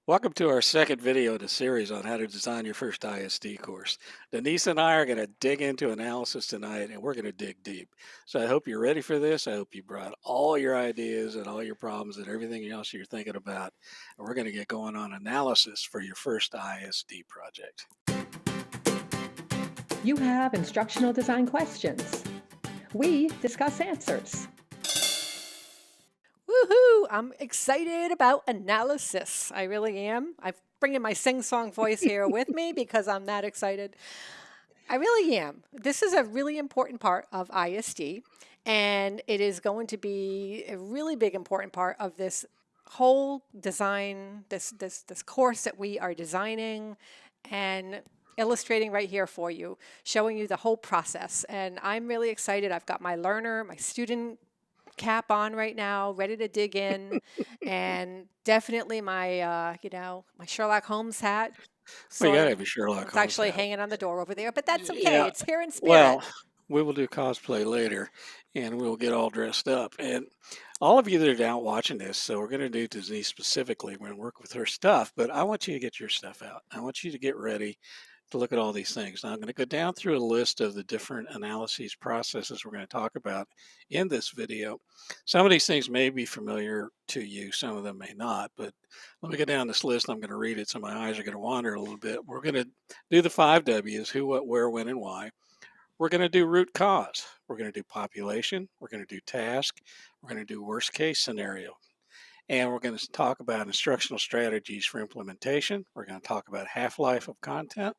Welcome to our second video in the series on how to design your first ISD course. Denise and I are going to dig into analysis tonight and we're going to dig deep. So I hope you're ready for this. I hope you brought all your ideas and all your problems and everything else you're thinking about. And we're going to get going on analysis for your first ISD project. You have instructional design questions. We discuss answers. Woohoo! I'm excited about analysis. I really am. I'm bringing my sing-song voice here with me because I'm that excited. I really am. This is a really important part of ISD, and it is going to be a really big important part of this whole design, this course that we are designing and illustrating right here for you, showing you the whole process. And I'm really excited. I've got my learner, my student cap on right now, ready to dig in, and definitely my Sherlock Holmes hat. Well, you got Sort to of, have a Sherlock it's Holmes actually hat. hanging on the door over there, but that's okay. Yeah. It's here in spirit. Well, we will do cosplay later and we'll get all dressed up. And all of you that are out watching this, so we're going to do Denise specifically. We're going to work with her stuff, but I want you to get your stuff out. I want you to get ready to look at all these things. Now, I'm going to go down through a list of the different analyses processes we're going to talk about in this video. Some of these things may be familiar to you, some of them may not, but let me go down this list. I'm going to read it, so my eyes are going to wander a little bit. We're going to do the 5 W's: who, what, where, when, and why. We're going to do root cause. We're going to do population. We're going to do task. We're going to do worst case scenario. And we're going to talk about instructional strategies for implementation. We're going to talk about half-life of content,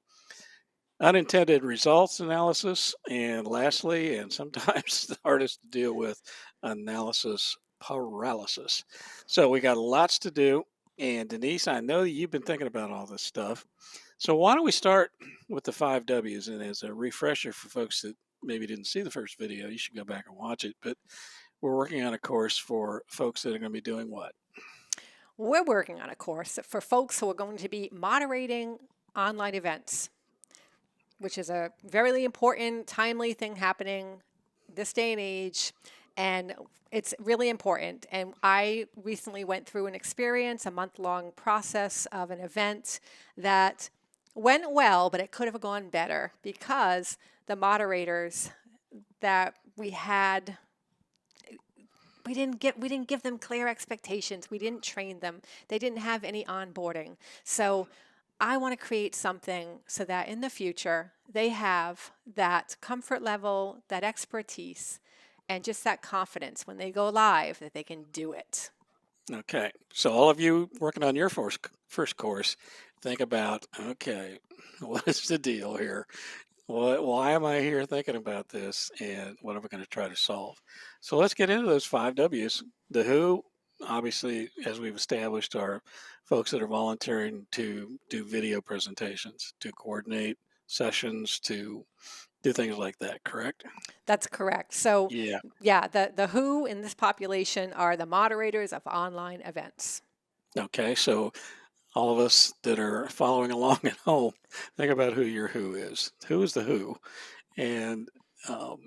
unintended results analysis, and lastly, and sometimes the hardest to deal with, analysis paralysis. So we got lots to do. And Denise, I know you've been thinking about all this stuff. So why don't we start with the 5 W's? And as a refresher for folks that maybe didn't see the first video, you should go back and watch it. But we're working on a course for folks that are going to be doing what? We're working on a course for folks who are going to be moderating online events, which is a very important, timely thing happening this day and age. And it's really important. And I recently went through an experience, a month-long process of an event that went well, but it could have gone better because the moderators that we had, we didn't give them clear expectations. We didn't train them. They didn't have any onboarding. So I want to create something so that in the future they have that comfort level, that expertise, and just that confidence when they go live that they can do it. Okay. So all of you working on your first course, think about, okay, what is the deal here? Why am I here thinking about this? And what am I going to try to solve? So let's get into those 5 W's. The who, obviously, as we've established, are folks that are volunteering to do video presentations, to coordinate sessions, to do things like that, correct? That's correct. So, Yeah. yeah, the who in this population are the moderators of online events. Okay. So all of us that are following along at home, think about who your who is. Who is the who? And um,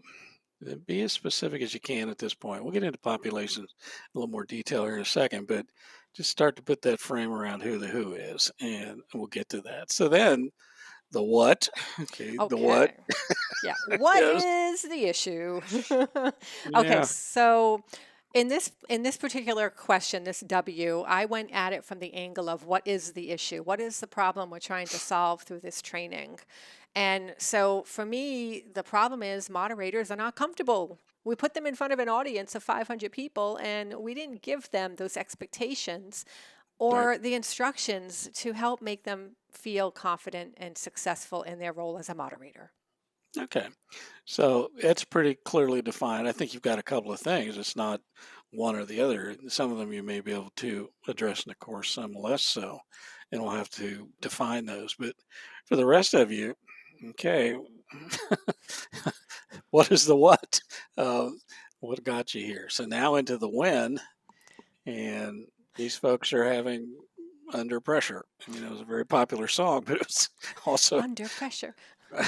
be as specific as you can at this point. We'll get into populations a little more detail here in a second, but just start to put that frame around who the who is, and we'll get to that. So then the what, okay, the what Okay. Yeah. What is, is the issue? Okay, yeah, so in this particular question, this W, I went at it from the angle of what is the issue? What is the problem we're trying to solve through this training? And so for me, the problem is moderators are not comfortable. We put them in front of an audience of 500 people and we didn't give them those expectations right. or the instructions to help make them feel confident and successful in their role as a moderator. Okay. So it's pretty clearly defined. I think you've got a couple of things. It's not one or the other. Some of them you may be able to address in the course, some less so, and we'll have to define those. But for the rest of you, okay, what is the what? Uh, what got you here? So now into the when, and these folks are having under pressure. It was a very popular song, but it was also Under pressure.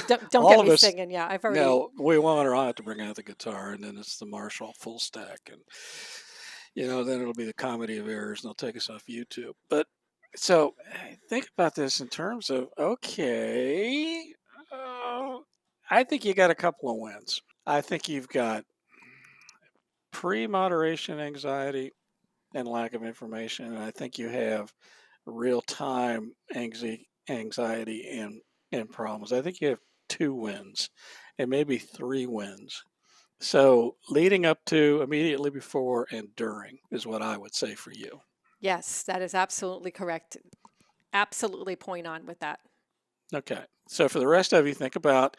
Don't all get of me us. singing. Yeah, I've already. No, we want her. I have to bring out the guitar, and then it's the Marshall full stack, and then it'll be the comedy of errors, and they'll take us off YouTube. But So think about this in terms of okay. I think you got a couple of wins. I think you've got pre-moderation anxiety and lack of information, and I think you have real-time anxiety and problems. I think you have two wins, and maybe three wins. So leading up to, immediately before, and during is what I would say for you. Yes, that is absolutely correct. Absolutely point on with that. Okay. So for the rest of you, think about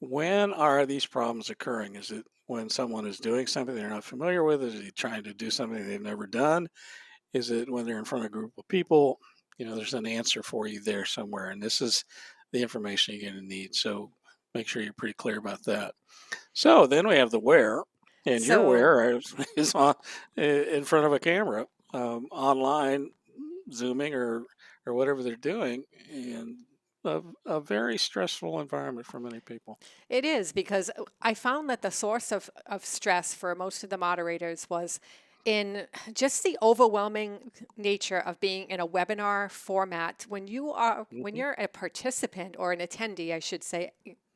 when are these problems occurring? Is it when someone is doing something they're not familiar with? Is he trying to do something they've never done? Is it when they're in front of a group of people? There's an answer for you there somewhere, and this is the information you're going to need. So make sure you're pretty clear about that. So then we have the where, and your So where is on in front of a camera, online, zooming or whatever they're doing, and a very stressful environment for many people. it is because I found that the source of stress for most of the moderators was in just the overwhelming nature of being in a webinar format. When Hmm. you're a participant or an attendee, I should say,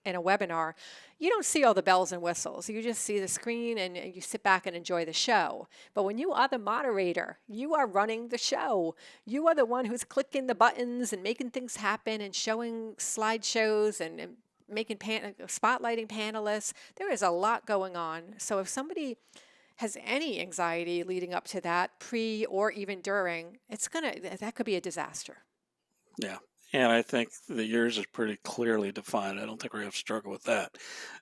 in a webinar, you don't see all the bells and whistles. You just see the screen and you sit back and enjoy the show. But when you are the moderator, you are running the show. You are the one who's clicking the buttons and making things happen and showing slideshows and making spotlighting panelists. There is a lot going on. So if somebody has any anxiety leading up to that, pre or even during, that could be a disaster. Yeah. And I think the yours is pretty clearly defined. I don't think we're going to struggle with that.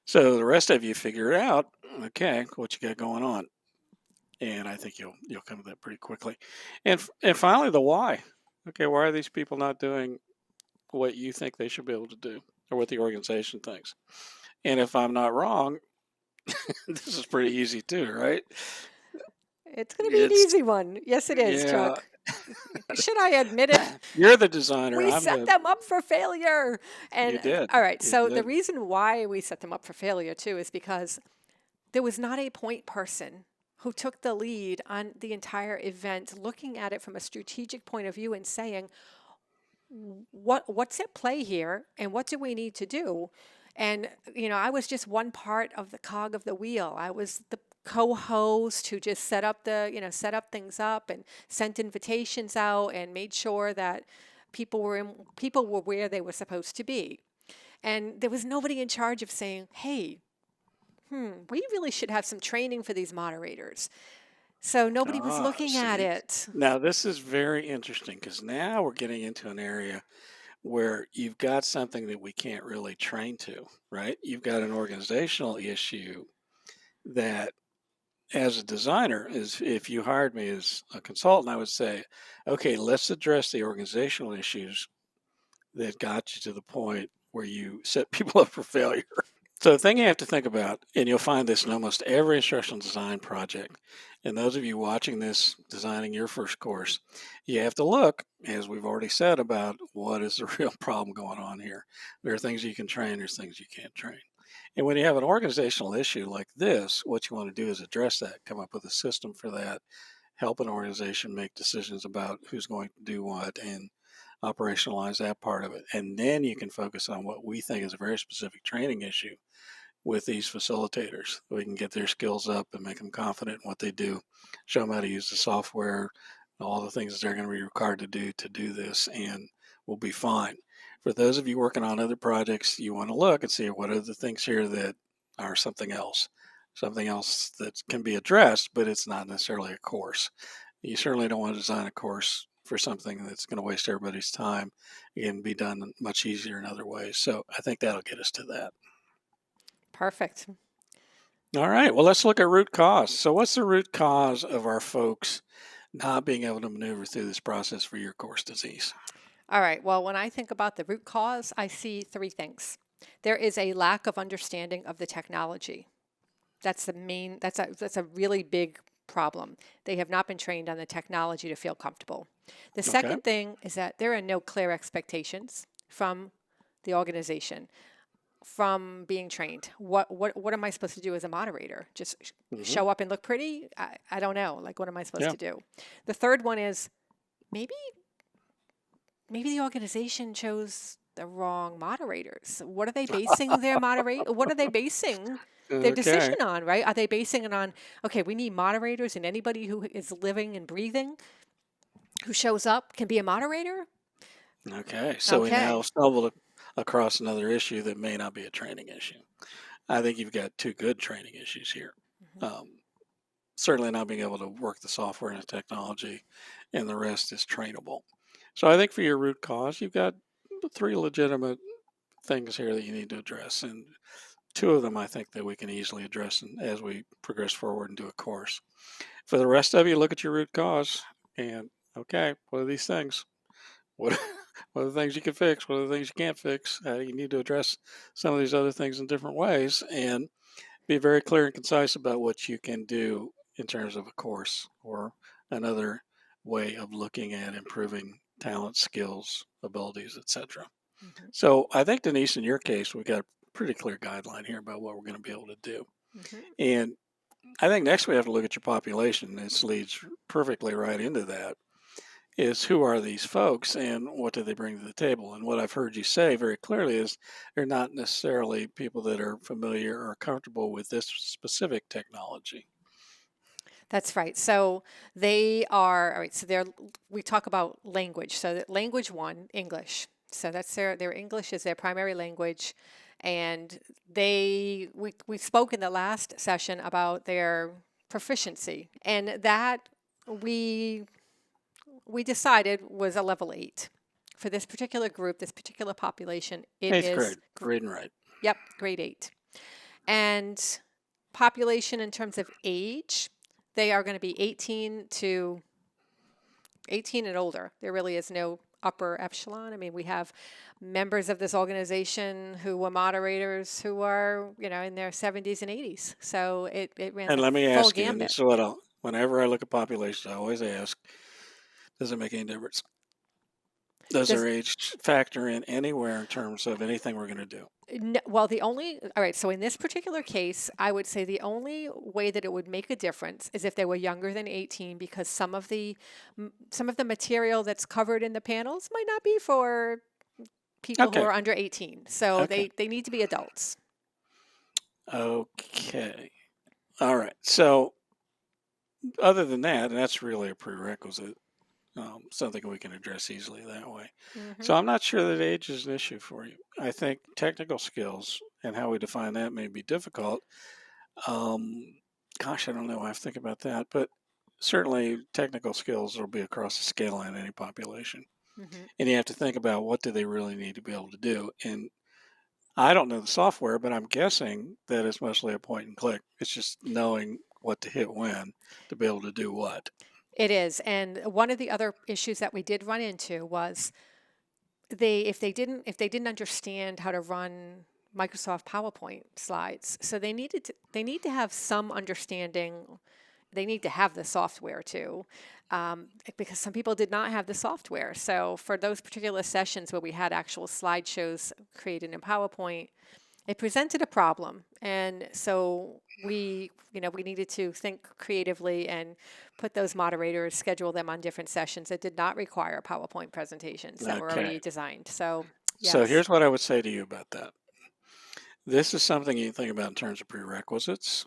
So the rest of you figure it out. Okay, what you got going on, and I think you'll come to that pretty quickly. And finally, the why. Okay, why are these people not doing what you think they should be able to do, or what the organization thinks? And if I'm not wrong, this is pretty easy too, right? It's going to be an It's easy one. Yes, it is, yeah. Chuck. Should I admit it? You're the designer. We I'm set the. them up for failure. You And did. all right, You so the did. reason why we set them up for failure too is because there was not a point person who took the lead on the entire event, looking at it from a strategic point of view and saying, what's at play here and what do we need to do? And I was just one part of the cog of the wheel. I was the co-host who just set up things up and sent invitations out and made sure that people were where they were supposed to be. And there was nobody in charge of saying, "Hey, we really should have some training for these moderators." So nobody was looking at See. it. Now this is very interesting because now we're getting into an area where you've got something that we can't really train to, right? You've got an organizational issue that, as a designer, is if you hired me as a consultant, I would say, okay, let's address the organizational issues that got you to the point where you set people up for failure. So the thing you have to think about, and you'll find this in almost every instructional design project, and those of you watching this, designing your first course, you have to look, as we've already said, about what is the real problem going on here. There are things you can train, there's things you can't train. And when you have an organizational issue like this, what you want to do is address that, come up with a system for that, help an organization make decisions about who's going to do what, and operationalize that part of it. And then you can focus on what we think is a very specific training issue with these facilitators. We can get their skills up and make them confident in what they do, show them how to use the software, all the things that they're going to be required to do this, and we'll be fine. For those of you working on other projects, you want to look and see what are the things here that are something else that can be addressed, but it's not necessarily a course. You certainly don't want to design a course for something that's going to waste everybody's time and be done much easier in other ways. So I think that'll get us to that. Perfect. All right. Well, let's look at root cause. So, what's the root cause of our folks not being able to maneuver through this process for your course disease? All right. Well, when I think about the root cause, I see three things. There is a lack of understanding of the technology. That's a really big problem. They have not been trained on the technology to feel comfortable. The Okay. second thing is that there are no clear expectations from the organization, from being trained. What am I supposed to do as a moderator? Just Hmm. show up and look pretty? I don't know. Like, what am I supposed Yeah. to do? The third one is maybe maybe the organization chose the wrong moderators. What are they basing their moderate? What are they basing their Okay. decision on? Right? Are they basing it on? Okay, we need moderators, and anybody who is living and breathing who shows up can be a moderator. Okay. So we now Okay. stumbled across another issue that may not be a training issue. I think you've got two good training issues here. Mhm. Um, Certainly not being able to work the software and the technology, and the rest is trainable. So I think for your root cause, you've got three legitimate things here that you need to address, and two of them I think that we can easily address as we progress forward and do a course. For the rest of you, look at your root cause and okay, what are these things? What what are the things you can fix? What are the things you can't fix? You need to address some of these other things in different ways and be very clear and concise about what you can do in terms of a course or another way of looking at improving talent, skills, abilities, etc. Mhm. So I think Denise, in your case, we got a pretty clear guideline here about what we're going to be able to do. Mhm. And I think next we have to look at your population. This leads perfectly right into that is who are these folks and what do they bring to the table? And what I've heard you say very clearly is they're not necessarily people that are familiar or comfortable with this specific technology. That's right. So they are, all right, so we talk about language. So language one, English. So that's their English is their primary language. And we spoke in the last session about their proficiency. And that we, we decided was a level 8. For this particular group, this particular population, it Eighth is, grade, read and write. yep, grade 8. And population in terms of age, they are going to be 18 and older. There really is no upper echelon. I mean, we have members of this organization who were moderators who are, in their 70s and 80s. So it ran And the let me full ask you, and this gambit. is what whenever I look at populations, I always ask, does it make any difference? Does their Does age factor in anywhere in terms of anything we're going to do? Well, all right, so in this particular case, I would say the only way that it would make a difference is if they were younger than 18, because some of the material that's covered in the panels might not be for people who Okay. are under 18. So Okay. they need to be adults. Okay. All right. So other than that, and that's really a prerequisite, something we can address easily that way. So Hmm. I'm not sure that age is an issue for you. I think technical skills and how we define that may be difficult. Um, Gosh, I don't know. I have to think about that, but certainly technical skills will be across the scale in any population, Hmm. and you have to think about what do they really need to be able to do. And I don't know the software, but I'm guessing that it's mostly a point and click. It's just knowing what to hit when to be able to do what. It is. And one of the other issues that we did run into was if they didn't understand how to run Microsoft PowerPoint slides, so they need to have some understanding. They need to have the software too, because some people did not have the software. So for those particular sessions where we had actual slideshows created in PowerPoint, it presented a problem, and so we needed to think creatively and put those moderators, schedule them on different sessions that did not require PowerPoint presentations that were Okay. already designed. So So yes. here's what I would say to you about that. This is something you think about in terms of prerequisites.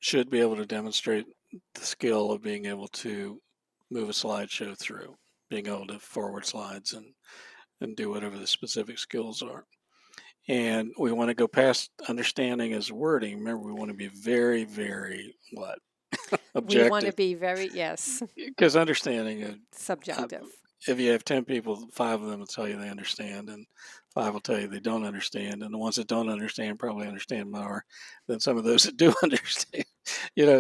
Should be able to demonstrate the skill of being able to move a slideshow through, being able to forward slides and do whatever the specific skills are. And we want to go past understanding as wording. Remember, we want to be very, very what? We want to Objective. be very, yes, Because understanding, subjective. if you have 10 people, 5 of them will tell you they understand, and 5 will tell you they don't understand. And the ones that don't understand probably understand more than some of those that do understand.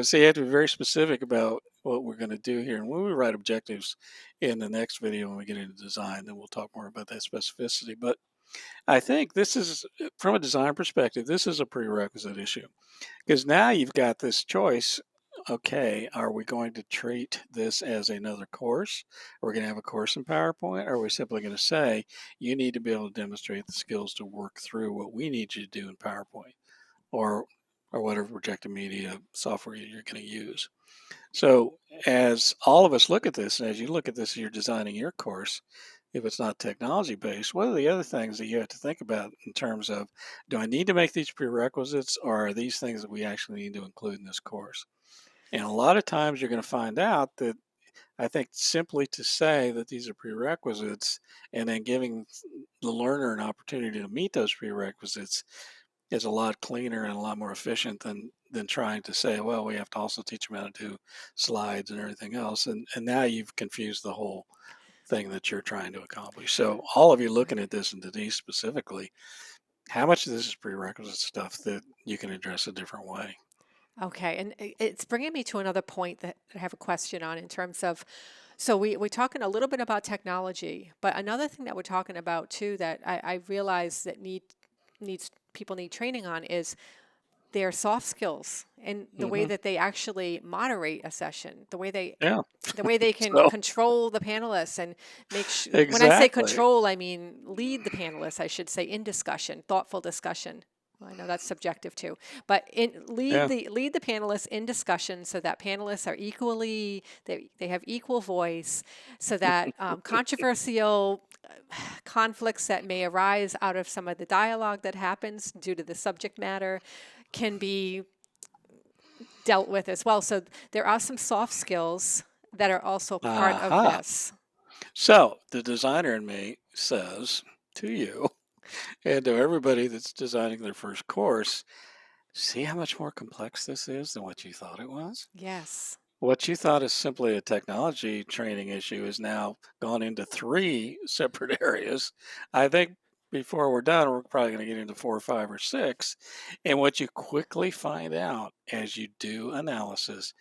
So you have to be very specific about what we're going to do here. And when we write objectives in the next video, when we get into design, then we'll talk more about that specificity. But I think this is, from a design perspective, this is a prerequisite issue because now you've got this choice. Okay, are we going to treat this as another course? Are we going to have a course in PowerPoint? Or are we simply going to say you need to be able to demonstrate the skills to work through what we need you to do in PowerPoint or whatever projected media software you're going to use? So as all of us look at this, and as you look at this, you're designing your course. if it's not technology based, what are the other things that you have to think about in terms of, do I need to make these prerequisites, or are these things that we actually need to include in this course? And a lot of times you're going to find out that, I think, simply to say that these are prerequisites and then giving the learner an opportunity to meet those prerequisites is a lot cleaner and a lot more efficient than trying to say, well, we have to also teach them how to do slides and everything else. And now you've confused the whole thing that you're trying to accomplish. So all of you looking at this, and Denise specifically, how much of this is prerequisite stuff that you can address a different way? Okay, and it's bringing me to another point that I have a question on in terms of, so we're talking a little bit about technology, but another thing that we're talking about too that I realize that needs people need training on is their soft skills and the way Hmm. that they actually moderate a session, Yeah. the way they can So control the panelists and make sure, when I say exactly. control, I mean lead the panelists, I should say, in discussion, thoughtful discussion. Well, I know that's subjective too, but Yeah. lead the panelists in discussion so that panelists are equally, they have equal voice, so that controversial conflicts that may arise out of some of the dialogue that happens due to the subject matter can be dealt with as well. So there are some soft skills that are also part of Aha. this. So the designer in me says to you and to everybody that's designing their first course, see how much more complex this is than what you thought it was? Yes. What you thought is simply a technology training issue is now gone into three separate areas. I think before we're done, we're probably going to get into four or five or six. And what you quickly find out as you do analysis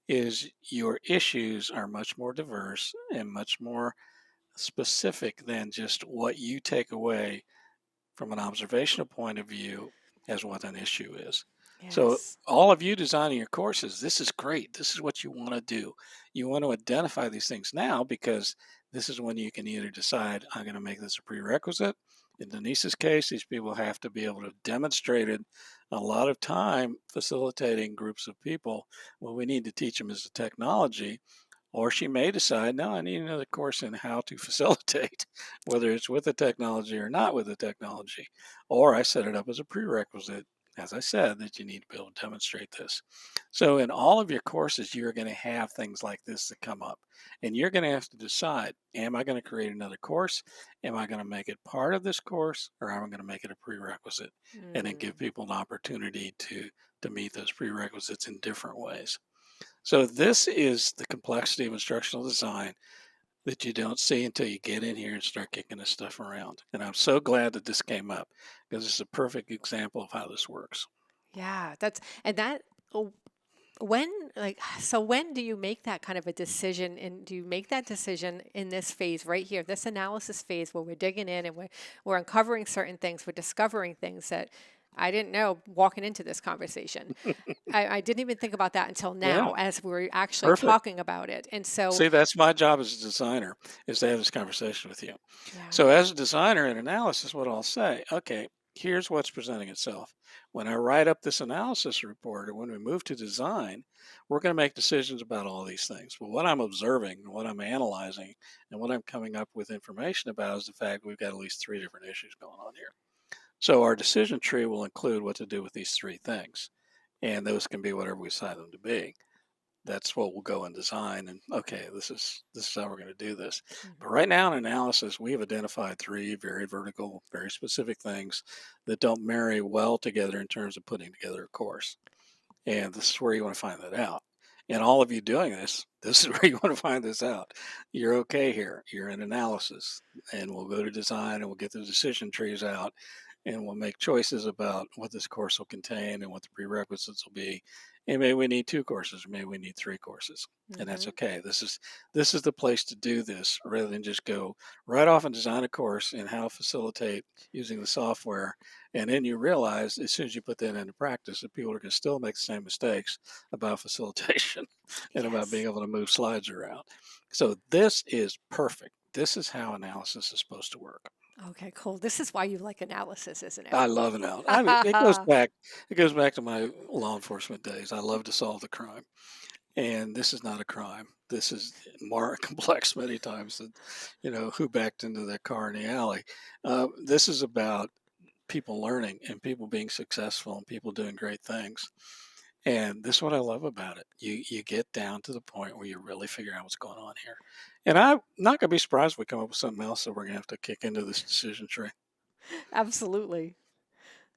is your issues are much more diverse and much more specific than just what you take away from an observational point of view as what an issue is. So, Yes. all of you designing your courses, this is great. This is what you want to do. You want to identify these things now, because this is when you can either decide, I'm going to make this a prerequisite. In Denise's case, these people have to be able to have demonstrated a lot of time facilitating groups of people. What we need to teach them is the technology. Or she may decide, no, I need another course in how to facilitate, whether it's with the technology or not with the technology. Or I set it up as a prerequisite, as I said, that you need to be able to demonstrate this. So in all of your courses, you're going to have things like this that come up. And you're going to have to decide, am I going to create another course? Am I going to make it part of this course? Or am I going to make it a prerequisite? And then give Mm. people an opportunity to meet those prerequisites in different ways. So this is the complexity of instructional design that you don't see until you get in here and start kicking this stuff around. And I'm so glad that this came up, because it's a perfect example of how this works. Yeah, that's and that oh, when like so when do you make that kind of a decision, and do you make that decision in this phase right here, this analysis phase where we're digging in and we're uncovering certain things, we're discovering things that I didn't know walking into this conversation. I didn't even think about that until Yeah, now as we're actually perfect. talking about it. And so, See, that's my job as a designer, is to have this conversation with you. yeah. So as a designer in analysis, what I'll say, okay, here's what's presenting itself. When I write up this analysis report, or when we move to design, we're going to make decisions about all these things. But what I'm observing, what I'm analyzing, and what I'm coming up with information about is the fact we've got at least three different issues going on here. So our decision tree will include what to do with these three things. And those can be whatever we assign them to be. That's what we'll go and design, and okay, this is how we're going to do this. But Mhm. right now in analysis, we have identified three very vertical, very specific things that don't marry well together in terms of putting together a course. And this is where you want to find that out. And all of you doing this is where you want to find this out. You're okay here. You're in analysis, and we'll go to design, and we'll get the decision trees out, and we'll make choices about what this course will contain and what the prerequisites will be. And maybe we need two courses, or maybe we need three courses, and that's Mhm. okay. This is the place to do this, rather than just go right off and design a course and how to facilitate using the software. And then you realize, as soon as you put that into practice, that people are going to still make the same mistakes about facilitation and about being Yes. able to move slides around. So this is perfect. This is how analysis is supposed to work. Okay, cool. This is why you like analysis, isn't it? I love analysis. I mean, it goes back. It goes back to my law enforcement days. I love to solve the crime, And this is not a crime. This is more complex many times than, who backed into that car in the alley. This is about people learning and people being successful and people doing great things. And this is what I love about it. You get down to the point where you really figure out what's going on here. And I'm not gonna be surprised if we come up with something else that we're gonna have to kick into this decision tree. Absolutely.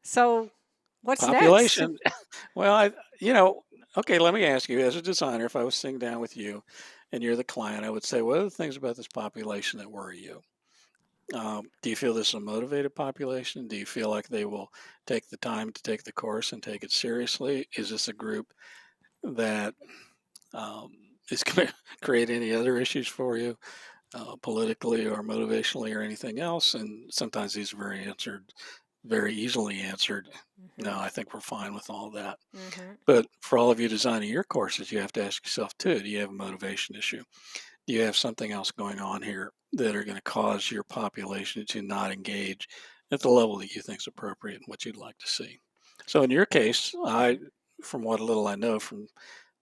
So, what's next? Population. Well, okay, let me ask you, as a designer, if I was sitting down with you and you're the client, I would say, what are the things about this population that worry you? Do you feel this is a motivated population? Do you feel like they will take the time to take the course and take it seriously? Is this a group that um, is going to create any other issues for you, politically or motivationally or anything else? And sometimes these are very easily answered. No, Hmm. I think we're fine with all that. Hmm. But for all of you designing your courses, you have to ask yourself too, do you have a motivation issue? Do you have something else going on here that are going to cause your population to not engage at the level that you think is appropriate and what you'd like to see? So in your case, from what little I know from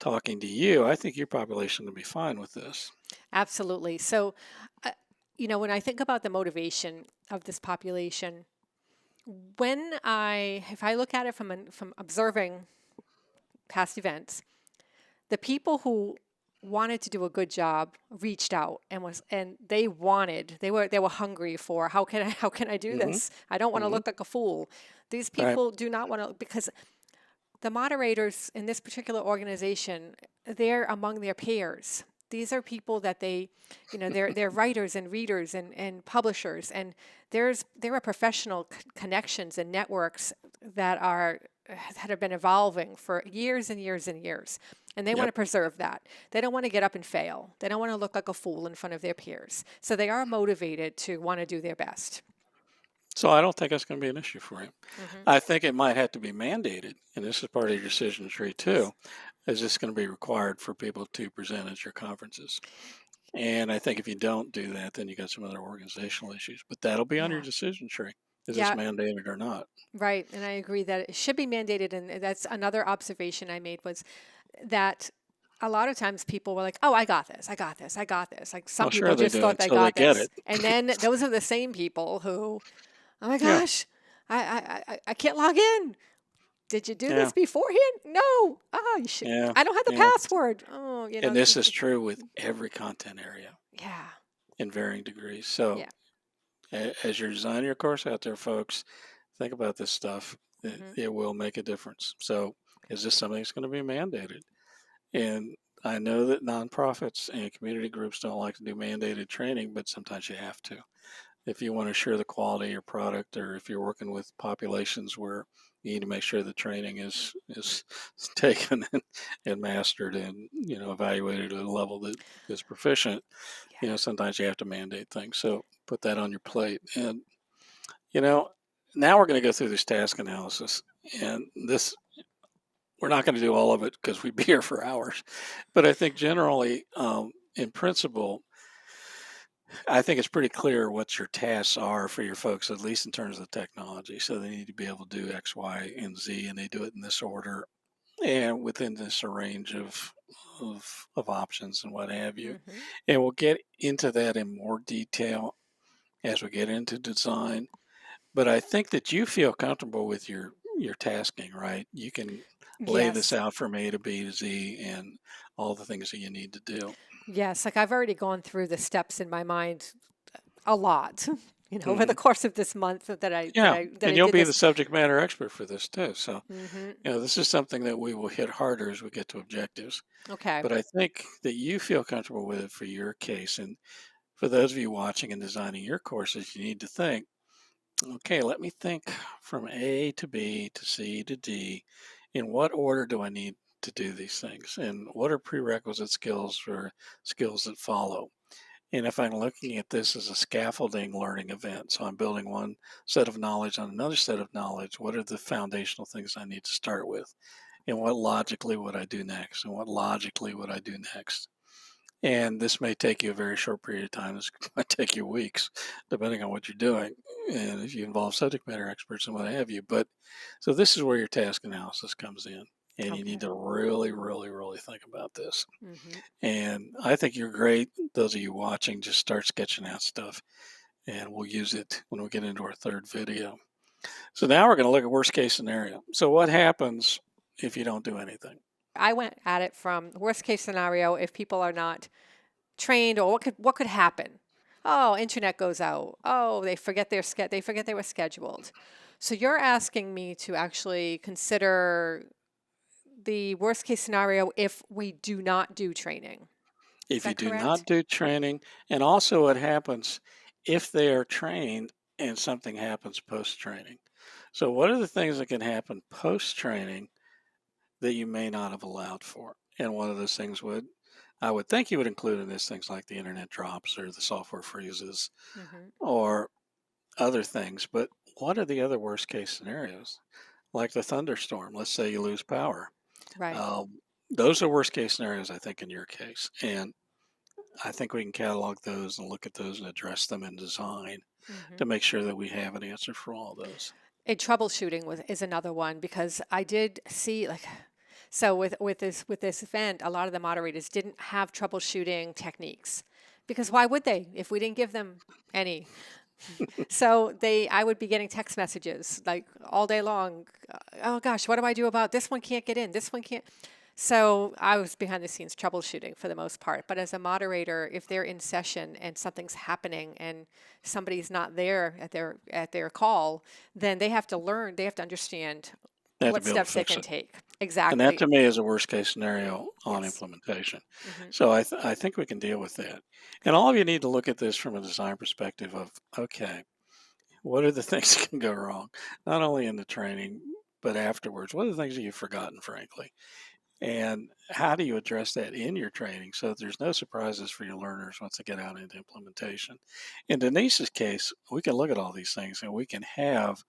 talking to you, I think your population will be fine with this. Absolutely. So, uh, when I think about the motivation of this population, if I look at it from observing past events, the people who wanted to do a good job reached out and they were hungry for how can I do Hmm. this? I don't want to Hmm. look like a fool. These Right. people do not want to, because the moderators in this particular organization, they're among their peers. These are people that they're writers and readers and publishers, and there are professional connections and networks that are that have been evolving for years and years and years, and they want Yep. to preserve that. They don't want to get up and fail. They don't want to look like a fool in front of their peers. So they are motivated to want to do their best. So I don't think that's going to be an issue for you. Hmm. I think it might have to be mandated, and this is part of your decision tree too. Is this going to be required for people to present at your conferences? And I think if you don't do that, then you got some other organizational issues. But that'll be on your Yeah. decision tree. Is this Yeah. mandated or not? Right, and I agree that it should be mandated. And that's another observation I made, was that a lot of times people were like, "Oh, I got this, I got this, I got this." Like, some Well, sure people they just do thought they until they got get this, it. and then those are the same people who, "Oh my Yeah, gosh, I can't log in. Did you do yeah, this beforehand? No. Ah, you should. yeah, I don't have the yeah. password. Oh, And this is true with every content area yeah, in varying degrees. So yeah. as you're designing your course out there, folks, think about this stuff. It, Hmm. it will make a difference. So is this something that's going to be mandated? And I know that nonprofits and community groups don't like to do mandated training, but sometimes you have to. If you want to assure the quality of your product, or if you're working with populations where you need to make sure the training is taken and mastered and evaluated at a level that is proficient, Yeah. sometimes you have to mandate things. So put that on your plate. And you know, now we're going to go through this task analysis, and this we're not going to do all of it because we'd be here for hours. But I think generally, in principle, I think it's pretty clear what your tasks are for your folks, at least in terms of technology. So they need to be able to do X, Y, and Z, and they do it in this order and within this range of options and what have you. Hmm. And we'll get into that in more detail as we get into design. But I think that you feel comfortable with your tasking, right? You can lay this Yes. out from A to B to Z and all the things that you need to do. Yes. Like, I've already gone through the steps in my mind a lot. Over the Hmm. course of this month that I that Yeah, I that and I you'll did be the this. subject matter expert for this too. So, Hmm. this is something that we will hit harder as we get to objectives. Okay. But I think that you feel comfortable with it for your case. And for those of you watching and designing your courses, you need to think, okay, let me think from A to B to C to D. In what order do I need to do these things? And what are prerequisite skills for skills that follow? And if I'm looking at this as a scaffolding learning event, so I'm building one set of knowledge on another set of knowledge, what are the foundational things I need to start with? And what logically would I do next? And what logically would I do next? And this may take you a very short period of time. This might take you weeks, depending on what you're doing. And if you involve subject matter experts and what have you. But so this is where your task analysis comes in. and you need Okay. to really, really, really think about this. Hmm. And I think you're great. Those of you watching, just start sketching out stuff, and we'll use it when we get into our third video. So now we're going to look at worst case scenario. So what happens if you don't do anything? I went at it from worst case scenario if people are not trained, or what could happen. Oh, internet goes out. Oh, they forget they forget they were scheduled. So you're asking me to actually consider the worst case scenario if we do not do training. Is If you that do correct? not do training, and also what happens if they are trained and something happens post training. So, what are the things that can happen post training that you may not have allowed for? And one of those things I would think you would include in this things like the internet drops or the software freezes Hmm. or other things. But what are the other worst case scenarios? Like the thunderstorm, let's say you lose power. Right. Those are worst case scenarios, I think, in your case. And I think we can catalog those and look at those and address them in design Hmm. to make sure that we have an answer for all those. And troubleshooting is another one, because I did see, like, so with this event, a lot of the moderators didn't have troubleshooting techniques, because why would they if we didn't give them any? So I would be getting text messages like all day long. Oh gosh, what do I do about this one? Can't get in. This one can't. So I was behind the scenes troubleshooting for the most part. But as a moderator, if they're in session and something's happening and somebody's not there at their call, then they have to learn. They have to understand They have to what be able to steps they fix can it. take. And that Exactly. to me is a worst case scenario on Yes. implementation. Hmm. So I think we can deal with that. And all of you need to look at this from a design perspective of, okay, what are the things that can go wrong? Not only in the training, but afterwards. What are the things that you've forgotten, frankly? And how do you address that in your training so that there's no surprises for your learners once they get out into implementation? In Denise's case, we can look at all these things and we can have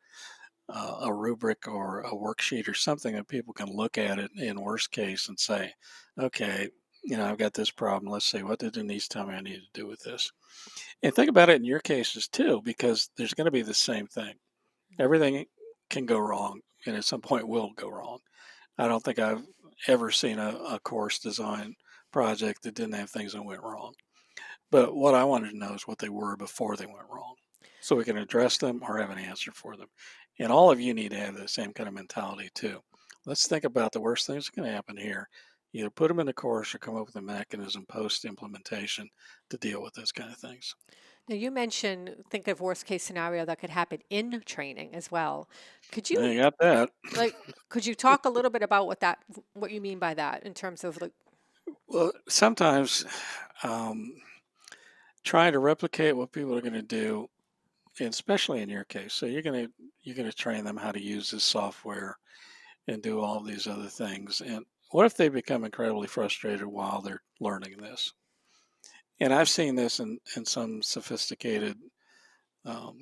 a rubric or a worksheet or something that people can look at it in worst case and say, okay, I've got this problem. Let's see, what did Denise tell me I need to do with this? And think about it in your cases too, because there's going to be the same thing. Everything can go wrong and at some point will go wrong. I don't think I've ever seen a course design project that didn't have things that went wrong. But what I wanted to know is what they were before they went wrong so we can address them or have an answer for them. And all of you need to have the same kind of mentality too. Let's think about the worst things that can happen here. Either put them in the course or come up with a mechanism post implementation to deal with those kind of things. Now you mentioned, think of worst case scenario that could happen in training as well. Could Now you you got that. like could you talk a little bit about what you mean by that in terms of like. Well, sometimes um, trying to replicate what people are going to do, and especially in your case. So you're gonna train them how to use this software and do all these other things. And what if they become incredibly frustrated while they're learning this? And I've seen this in some sophisticated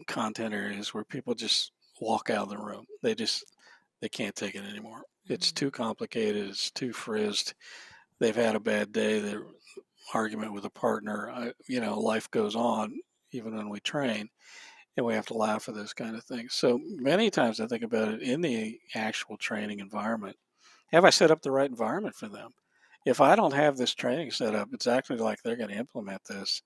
content areas where people just walk out of the room. They can't take it anymore. It's Mhm. too complicated. It's too frizzed. They've had a bad day. Their argument with a partner. Life goes on even when we train, and we have to laugh at those kind of things. So many times I think about it in the actual training environment. Have I set up the right environment for them? If I don't have this training set up exactly like they're going to implement this,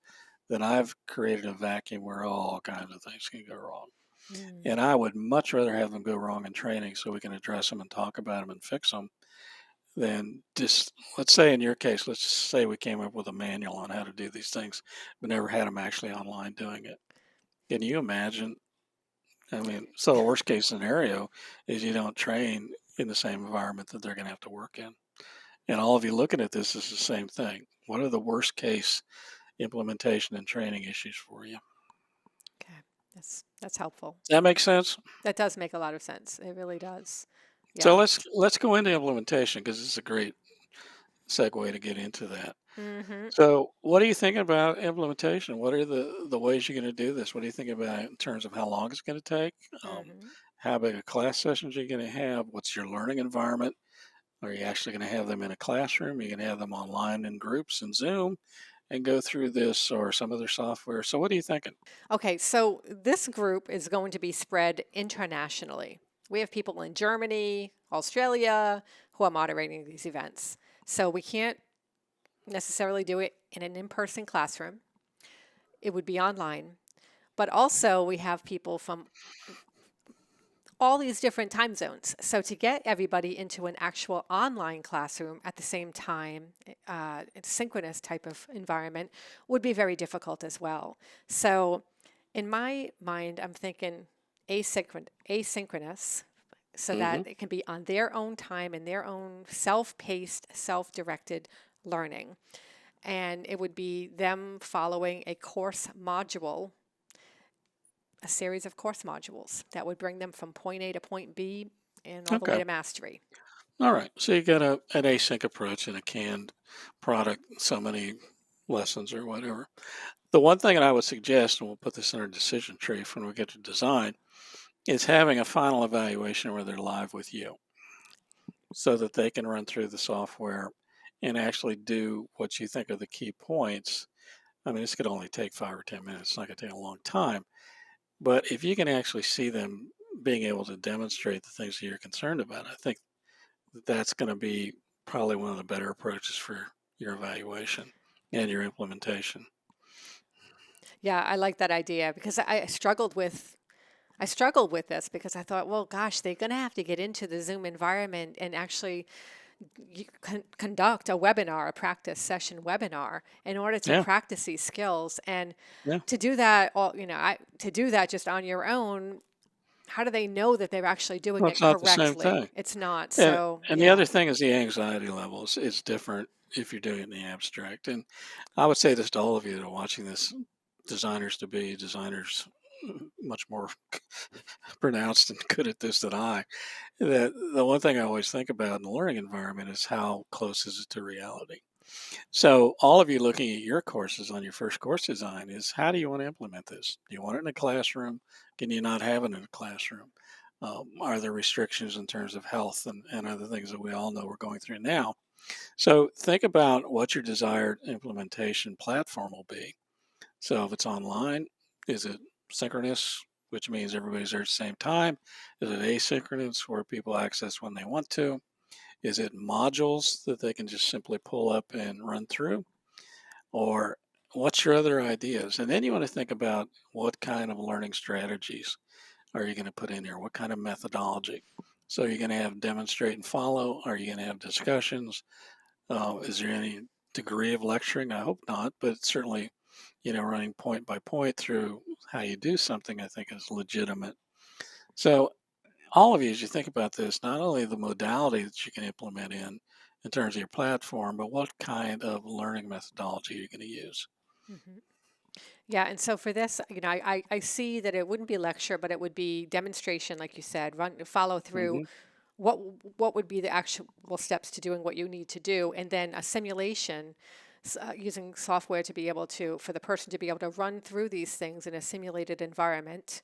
then I've created a vacuum where all kinds of things can go wrong. Mm. And I would much rather have them go wrong in training so we can address them and talk about them and fix them than just, let's say in your case, let's just say we came up with a manual on how to do these things, but never had them actually online doing it. Can you imagine? I mean, so the worst case scenario is you don't train in the same environment that they're going to have to work in. And all of you looking at this is the same thing. What are the worst case implementation and training issues for you? Okay, that's helpful. Does that make sense? That does make a lot of sense. It really does. So Yeah. let's go into implementation because this is a great segue to get into that. Hmm. So, what are you thinking about implementation? What are the ways you're going to do this? What do you think about in terms of how long it's going to take? Hmm. How big a class sessions are you going to have? What's your learning environment? Are you actually going to have them in a classroom? Are you going to have them online in groups in Zoom and go through this or some other software? So, what are you thinking? Okay, so this group is going to be spread internationally. We have people in Germany, Australia who are moderating these events. So we can't necessarily do it in an in-person classroom. It would be online. But also we have people from all these different time zones. So to get everybody into an actual online classroom at the same time, synchronous type of environment would be very difficult as well. So in my mind, I'm thinking asynchronous so Hmm. that it can be on their own time and their own self-paced, self-directed learning. And it would be them following a course module, a series of course modules that would bring them from point A to point B and all the way Okay. to mastery. All right. So you got an async approach and a canned product, so many lessons or whatever. The one thing that I would suggest, and we'll put this in our decision tree when we get to design, is having a final evaluation where they're live with you so that they can run through the software and actually do what you think are the key points. I mean, this could only take 5 or 10 minutes. It's not going to take a long time. But if you can actually see them being able to demonstrate the things that you're concerned about, I think that's going to be probably one of the better approaches for your evaluation and your implementation. Yeah, I like that idea because I struggled with this because I thought, well, gosh, they're going to have to get into the Zoom environment and actually conduct a webinar, a practice session webinar, in order to Yeah, practice these skills. And yeah. to do that, to do that just on your own, how do they know that they're actually doing Well, it it's not the same correctly? thing. It's not. And So, and the yeah. other thing is the anxiety levels is different if you're doing it in the abstract. And I would say this to all of you that are watching this, designers to be designers much more pronounced and good at this than I. That the one thing I always think about in the learning environment is how close is it to reality. So all of you looking at your courses on your first course design is how do you want to implement this? Do you want it in a classroom? Can you not have it in a classroom? Are there restrictions in terms of health and other things that we all know we're going through now? So think about what your desired implementation platform will be. So if it's online, is it synchronous, which means everybody's there at the same time? Is it asynchronous, where people access when they want to? Is it modules that they can just simply pull up and run through? Or what's your other ideas? And then you want to think about what kind of learning strategies are you going to put in there? What kind of methodology? So you're going to have demonstrate and follow? Are you going to have discussions? Is there any degree of lecturing? I hope not, but certainly, running point by point through how you do something, I think is legitimate. So all of you, as you think about this, not only the modality that you can implement in terms of your platform, but what kind of learning methodology you're going to use. hmm Yeah, and so for this, I see that it wouldn't be lecture, but it would be demonstration, like you said, follow through Hmm. what what would be the actual steps to doing what you need to do, and then a simulation using software to be able to for the person to be able to run through these things in a simulated environment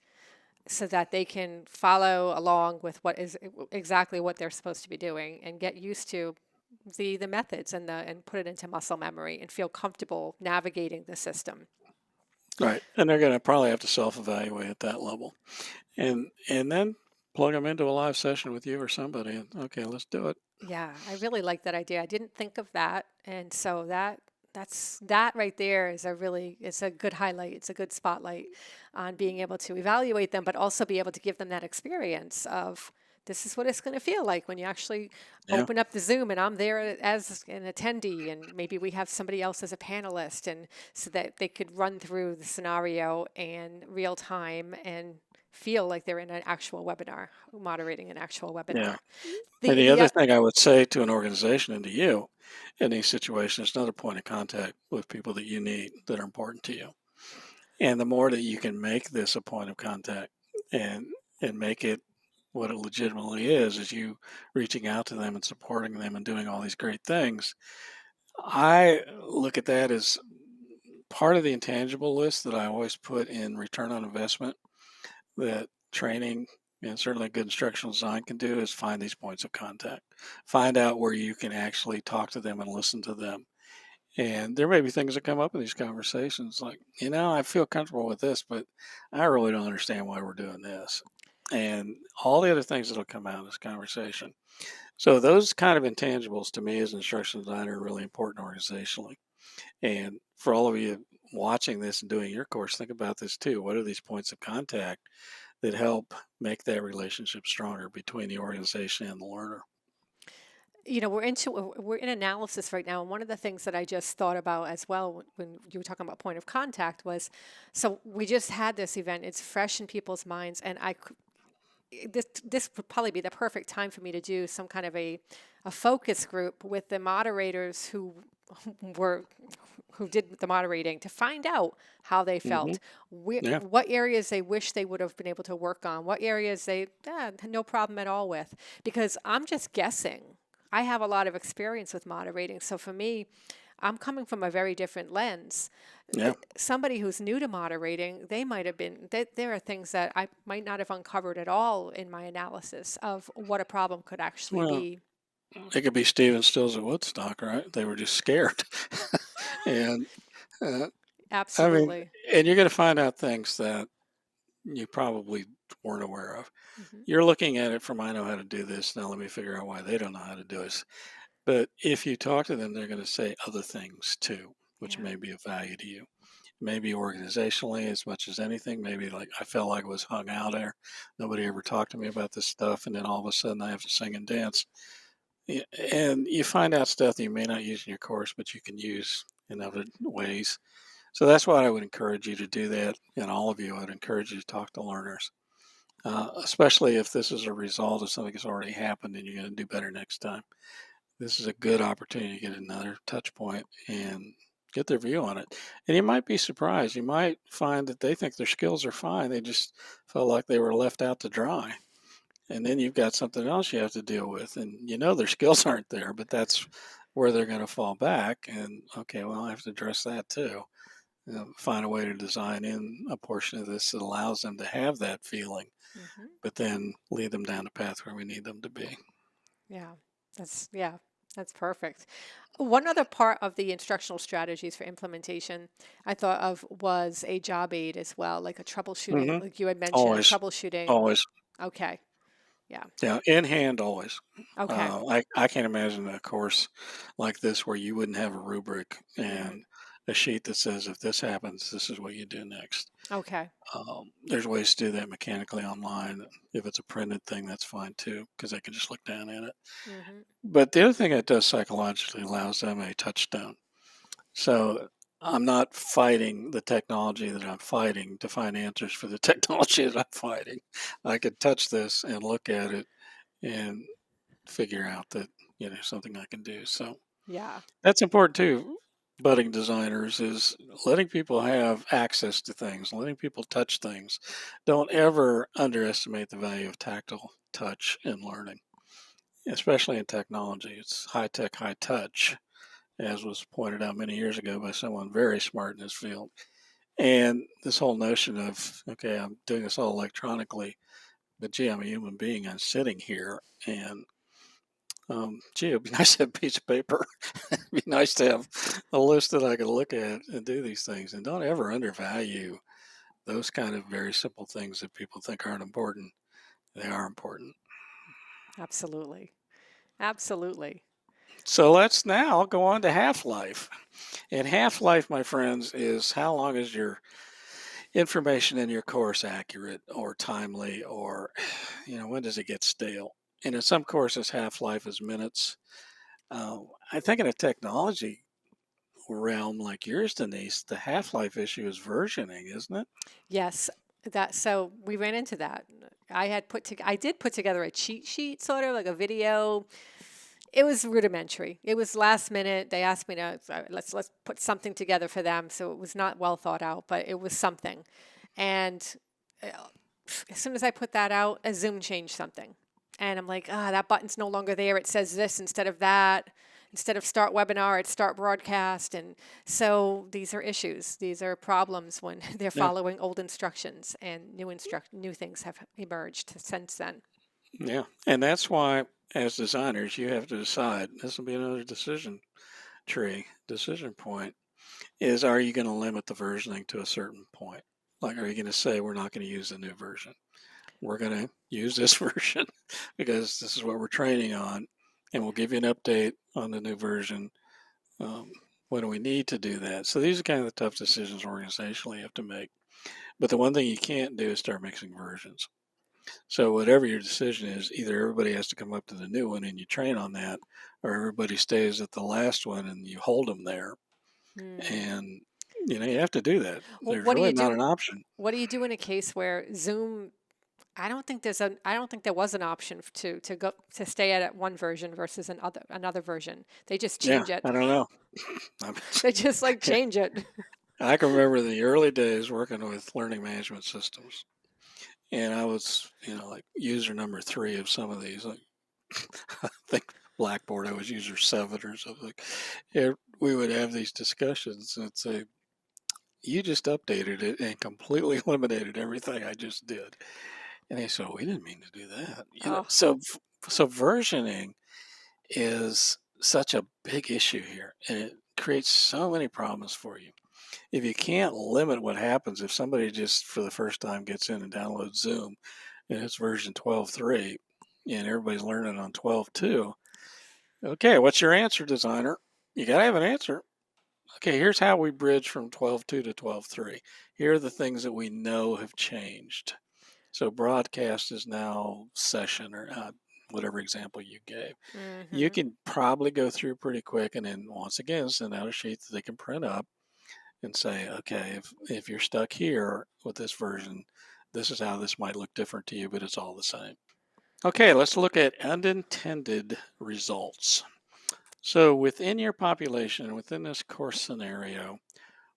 so that they can follow along with what is exactly what they're supposed to be doing and get used to the methods and put it into muscle memory and feel comfortable navigating the system. Right. And they're going to probably have to self-evaluate at that level. And then plug them into a live session with you or somebody and okay, let's do it. Yeah, I really like that idea. I didn't think of that, and so that right there is it's a good highlight. It's a good spotlight on being able to evaluate them, but also be able to give them that experience of this is what it's going to feel like when you actually Yeah. open up the Zoom and I'm there as an attendee, and maybe we have somebody else as a panelist, and so that they could run through the scenario in real time and feel like they're in an actual webinar, moderating an actual Yeah. webinar. And The the the other thing I would say to an organization and to you in these situations, another point of contact with people that you need that are important to you. And the more that you can make this a point of contact and make it what it legitimately is you reaching out to them and supporting them and doing all these great things. I look at that as part of the intangible list that I always put in return on investment that training and certainly good instructional design can do is find these points of contact. Find out where you can actually talk to them and listen to them. And there may be things that come up in these conversations like, I feel comfortable with this, but I really don't understand why we're doing this. and all the other things that'll come out of this conversation. So those kind of intangibles to me as an instructional designer are really important organizationally. And for all of you watching this and doing your course, think about this too. What are these points of contact that help make that relationship stronger between the organization and the learner? We're in analysis right now, and one of the things that I just thought about as well when you were talking about point of contact was, so we just had this event. It's fresh in people's minds, and this would probably be the perfect time for me to do some kind of a focus group with the moderators were who did the moderating to find out how they Hmm. felt, Yeah. what areas they wish they would have been able to work on, what areas they had no problem at all with. Because I'm just guessing. I have a lot of experience with moderating, so for me, I'm coming from a very different lens. Yeah. Somebody who's new to moderating, they might have been, there are things that I might not have uncovered at all in my analysis of what a problem could actually Well, be. it could be Stephen Stills at Woodstock, right? They were just scared. And uh, I mean, Absolutely. and you're going to find out things that you probably weren't aware of. Hmm. You're looking at it from, I know how to do this. Now let me figure out why they don't know how to do it. But if you talk to them, they're going to say other things too, which Yeah. may be of value to you. Maybe organizationally, as much as anything, maybe like I felt like I was hung out there. Nobody ever talked to me about this stuff. And then all of a sudden I have to sing and dance. And you find out stuff that you may not use in your course, but you can use in other ways. So that's why I would encourage you to do that. And all of you, I would encourage you to talk to learners, especially if this is a result of something that's already happened and you're going to do better next time. This is a good opportunity to get another touch point and get their view on it. And you might be surprised. You might find that they think their skills are fine. They just felt like they were left out to dry. And then you've got something else you have to deal with. And you know their skills aren't there, but that's where they're going to fall back. And okay, well, I have to address that too. Find a way to design in a portion of this that allows them to have that feeling, Hmm. but then lead them down the path where we need them to be. Yeah. Yeah, that's perfect. One other part of the instructional strategies for implementation I thought of was a job aid as well, like a troubleshooting, Hmm. like you had mentioned, Always, troubleshooting. always. Okay. Yeah. Yeah, in hand always. Okay. I can't imagine a course like this where you wouldn't have a rubric Hmm. and a sheet that says if this happens, this is what you do next. Okay. There's ways to do that mechanically online. If it's a printed thing, that's fine too, because they can just look down at it. Hmm. But the other thing it does psychologically allows them a touchstone. So I'm not fighting the technology that I'm fighting to find answers for the technology that I'm fighting. I could touch this and look at it and figure out that something I can do. So Yeah. that's important too. Budding designers is letting people have access to things, letting people touch things. Don't ever underestimate the value of tactile touch in learning, especially in technology. It's high tech, high touch, as was pointed out many years ago by someone very smart in this field. And this whole notion of, okay, I'm doing this all electronically, but gee, I'm a human being. I'm sitting here and gee, it'd be nice to have a piece of paper. It'd be nice to have a list that I could look at and do these things. And don't ever undervalue those kind of very simple things that people think aren't important. They are important. Absolutely. Absolutely. So let's now go on to half life. And half life, my friends, is how long is your information in your course accurate or timely, or when does it get stale? And in some courses, half life is minutes. I think in a technology realm like yours, Denise, the half life issue is versioning, isn't it? Yes, that so we ran into that. I did put together a cheat sheet, sort of like a video. It was rudimentary. It was last minute. They asked me to let's put something together for them, so it was not well thought out, but it was something. And uh, as soon as I put that out, a Zoom changed something, and I'm like, that button's no longer there. It says this instead of that. Instead of start webinar, it's start broadcast. And so these are issues. These are problems when they're Yeah. following old instructions, and new things have emerged since then. Yeah. And that's why, as designers, you have to decide this will be another decision point is are you going to limit the versioning to a certain point? Like, are you going to say we're not going to use the new version? we're going to use this version because this is what we're training on, and we'll give you an update on the new version um, when we need to do that. So these are kind of the tough decisions organizationally you have to make. But the one thing you can't do is start mixing versions. So whatever your decision is, either everybody has to come up to the new one and you train on that, or everybody stays at the last one and you hold them there. Hmm. And you have to do that. Well, There's really not an option. what do you do in a case where Zoom? I don't think there was an option to go to stay at one version versus another version. They just Yeah, change it. I don't know. I They just like change it. I can remember the early days working with learning management systems, and I was, like user number 3 of some of these. Like, I think Blackboard, I was user 7 or something. Yeah, we would have these discussions and say, "You just updated it and completely eliminated everything I just did." And they said, "We didn't mean to do that." Oh, So versioning is such a big issue here, and it creates so many problems for you. If you can't limit what happens if somebody just for the first time gets in and downloads Zoom and it's version 12.3 and everybody's learning on 12.2, okay, what's your answer, designer? You got to have an answer. Okay, here's how we bridge from 12.2 to 12.3. Here are the things that we know have changed. So broadcast is now session or whatever example you gave. You mm-hmm. can probably go through pretty quick and then once again send out a sheet that they can print up and say, okay, if you're stuck here with this version, this is how this might look different to you, but it's all the same. Okay, let's look at unintended results. So within your population, within this course scenario,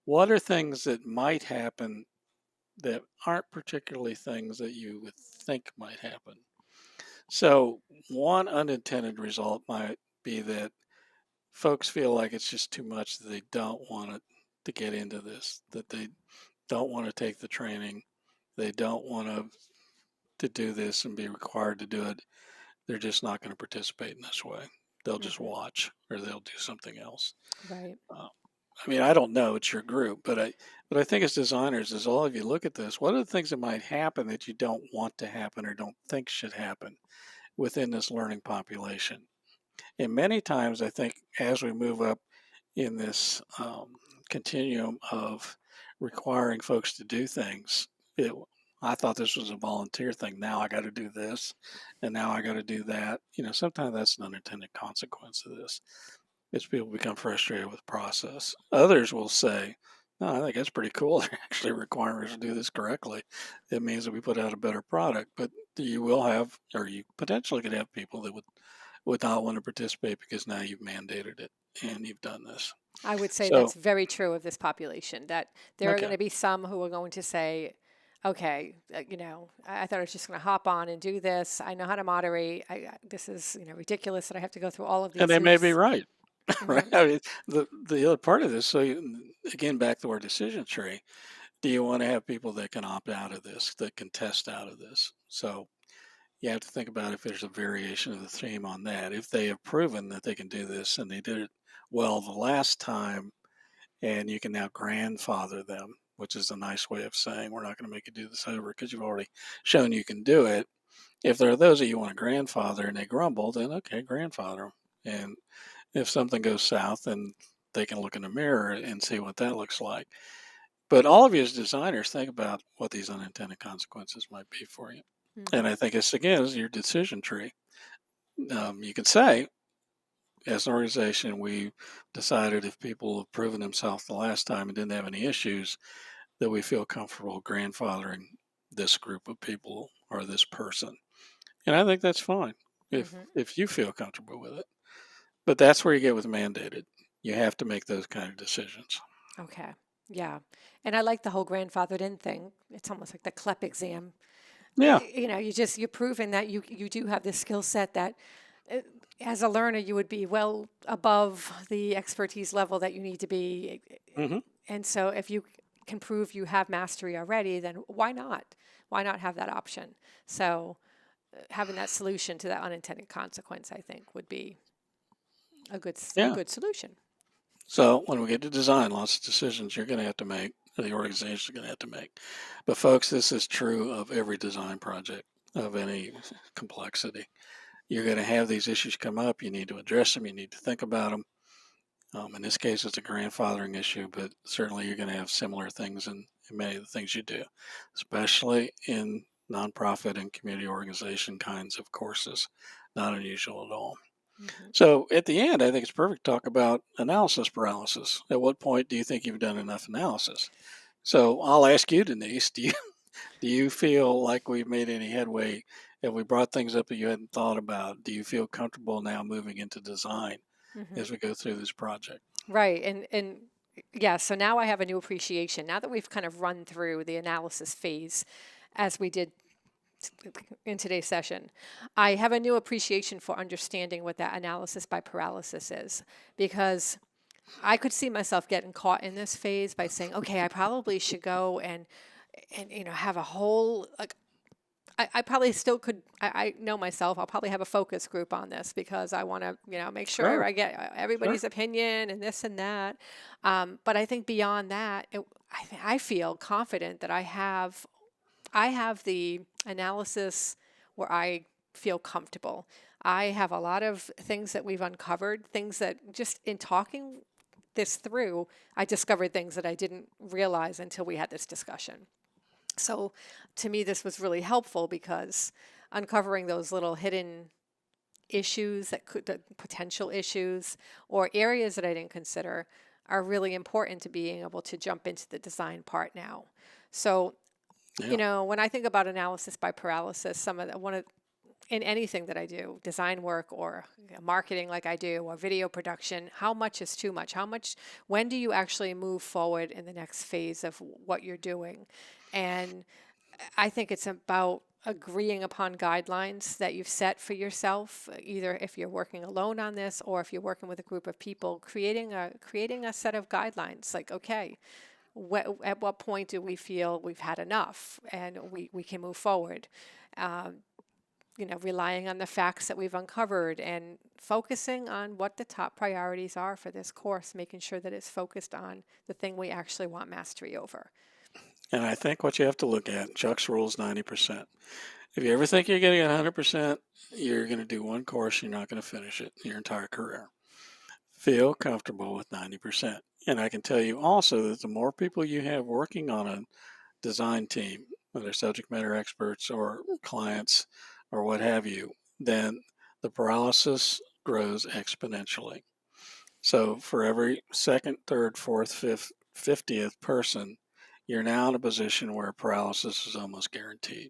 what are things that might happen that aren't particularly things that you would think might happen? So one unintended result might be that folks feel like it's just too much that they don't want to get into this, that they don't want to take the training, they don't want to do this and be required to do it. They're just not going to participate in this way. They'll just Mm-hmm. watch or they'll do something else. Right. Uh, I mean, I don't know. It's your group, but I think as designers, as all of you look at this, what are the things that might happen that you don't want to happen or don't think should happen within this learning population? And many times, I think as we move up in this continuum of requiring folks to do things, it, I thought this was a volunteer thing. Now I got to do this, and now I got to do that. Sometimes that's an unintended consequence of this. Is people become frustrated with the process. Others will say, "No, I think that's pretty cool. They're actually requiring us to do this correctly. It means that we put out a better product." But you will have, or you potentially could have people that would not want to participate because now you've mandated it and you've done this. I would say So, that's very true of this population, that there are going okay. to be some who are going to say, okay, I thought I was just going to hop on and do this. I know how to moderate. This is, ridiculous that I have to go through all of And these they may be hoops. right, right? Hmm. I mean, the other part of this, so again, back to our decision tree, do you want to have people that can opt out of this, that can test out of this? So you have to think about if there's a variation of the theme on that. If they have proven that they can do this and they did it well the last time, and you can now grandfather them, which is a nice way of saying we're not going to make you do this over because you've already shown you can do it. If there are those that you want to grandfather and they grumble, then okay, grandfather 'em. And if something goes south, then they can look in the mirror and see what that looks like. But all of you as designers, think about what these unintended consequences might be for you. And Hmm. I think it's again is your decision tree. You could say, as an organization, we decided if people have proven themselves the last time and didn't have any issues, that we feel comfortable grandfathering this group of people or this person. And I think that's fine Hmm. if you feel comfortable with it. But that's where you get with mandated. You have to make those kind of decisions. Okay. Yeah. And I like the whole grandfathered in thing. It's almost like the CLEP exam. Yeah. You're proving that you do have this skill set that uh, as a learner you would be well above the expertise level that you need to be. Hmm. And so if you can prove you have mastery already, then why not? Why not have that option? So having that solution to that unintended consequence, I think, would be a Yeah. good solution. So when we get to design, lots of decisions you're going to have to make. the organization is going to have to make. But folks, this is true of every design project of any complexity. You're going to have these issues come up. You need to address them. You need to think about them. In this case, it's a grandfathering issue, but certainly you're going to have similar things in many of the things you do, especially in nonprofit and community organization kinds of courses. Not unusual at all. Mhm. So at the end, I think it's perfect to talk about analysis paralysis. At what point do you think you've done enough analysis? So I'll ask you, Denise, do you feel like we've made any headway? Have we brought things up that you hadn't thought about? Do you feel comfortable now moving into design Mhm. as we go through this project? Right. And yeah, so now I have a new appreciation. Now that we've kind of run through the analysis phase as we did in today's session, I have a new appreciation for understanding what that analysis by paralysis is, because I could see myself getting caught in this phase by saying, okay, I probably should go and have a whole, like, I probably still could. I know myself. I'll probably have a focus group on this because I want to, make sure Sure, I get sure. everybody's opinion and this and that. But I think beyond that, I feel confident that I have the analysis where I feel comfortable. I have a lot of things that we've uncovered, things that just in talking this through, I discovered things that I didn't realize until we had this discussion. So to me, this was really helpful because uncovering those little hidden issues the potential issues or areas that I didn't consider are really important to being able to jump into the design part now. So, Yeah. when I think about analysis by paralysis, some of the, one of in anything that I do, design work or marketing like I do, or video production, how much is too much? When do you actually move forward in the next phase of what you're doing? And I think it's about agreeing upon guidelines that you've set for yourself, either if you're working alone on this or if you're working with a group of people, creating a set of guidelines like, okay, at what point do we feel we've had enough and we can move forward? Um, relying on the facts that we've uncovered and focusing on what the top priorities are for this course, making sure that it's focused on the thing we actually want mastery over. And I think what you have to look at, Chuck's rule is 90%. If you ever think you're getting 100%, you're going to do one course, you're not going to finish it your entire career. Feel comfortable with 90%. And I can tell you also that the more people you have working on a design team, whether subject matter experts or clients or what have you, then the paralysis grows exponentially. So for every second, third, fourth, fifth, 50th person, you're now in a position where paralysis is almost guaranteed.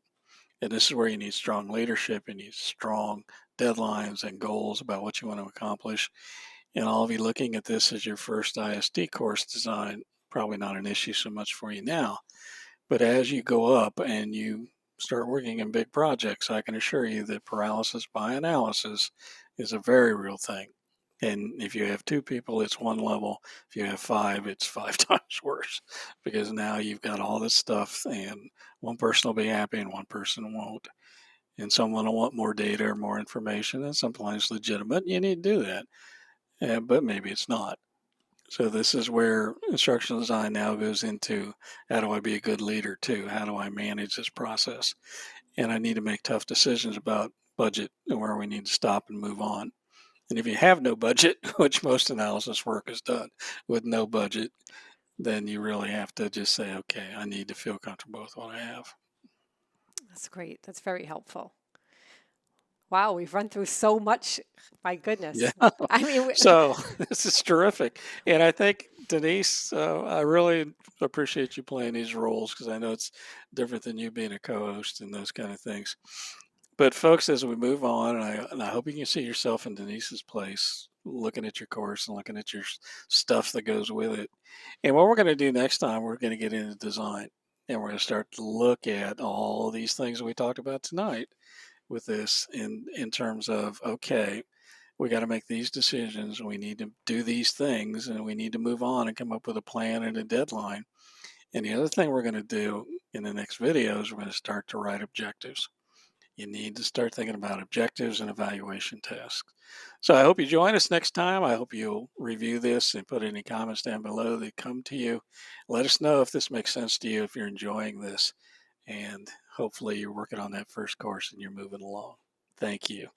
And this is where you need strong leadership, you need strong deadlines and goals about what you want to accomplish. And I'll be looking at this as your first ISD course design, probably not an issue so much for you now. But as you go up and you start working in big projects, I can assure you that paralysis by analysis is a very real thing. And if you have two people, it's one level. If you have five, it's five times worse because now you've got all this stuff, and one person will be happy and one person won't. And someone will want more data or more information, and sometimes legitimate. You need to do that, but maybe it's not. So this is where instructional design now goes into how do I be a good leader too? How do I manage this process? And I need to make tough decisions about budget and where we need to stop and move on. And if you have no budget, which most analysis work is done with no budget, then you really have to just say, okay, I need to feel comfortable with what I have. That's great. That's very helpful. Wow, we've run through so much. My Yeah. goodness. I mean, So this is terrific. And I think, Denise, I really appreciate you playing these roles because I know it's different than you being a co host and those kind of things. But, folks, as we move on, and I hope you can see yourself in Denise's place, looking at your course and looking at your stuff that goes with it. And what we're going to do next time, we're going to get into design. And we're going to start to look at all of these things we talked about tonight with this in terms of, okay, we got to make these decisions, we need to do these things, and we need to move on and come up with a plan and a deadline. And the other thing we're going to do in the next video is we're going to start to write objectives. You need to start thinking about objectives and evaluation tasks. So I hope you join us next time. I hope you'll review this and put any comments down below that come to you. Let us know if this makes sense to you, if you're enjoying this, and hopefully you're working on that first course and you're moving along. Thank you.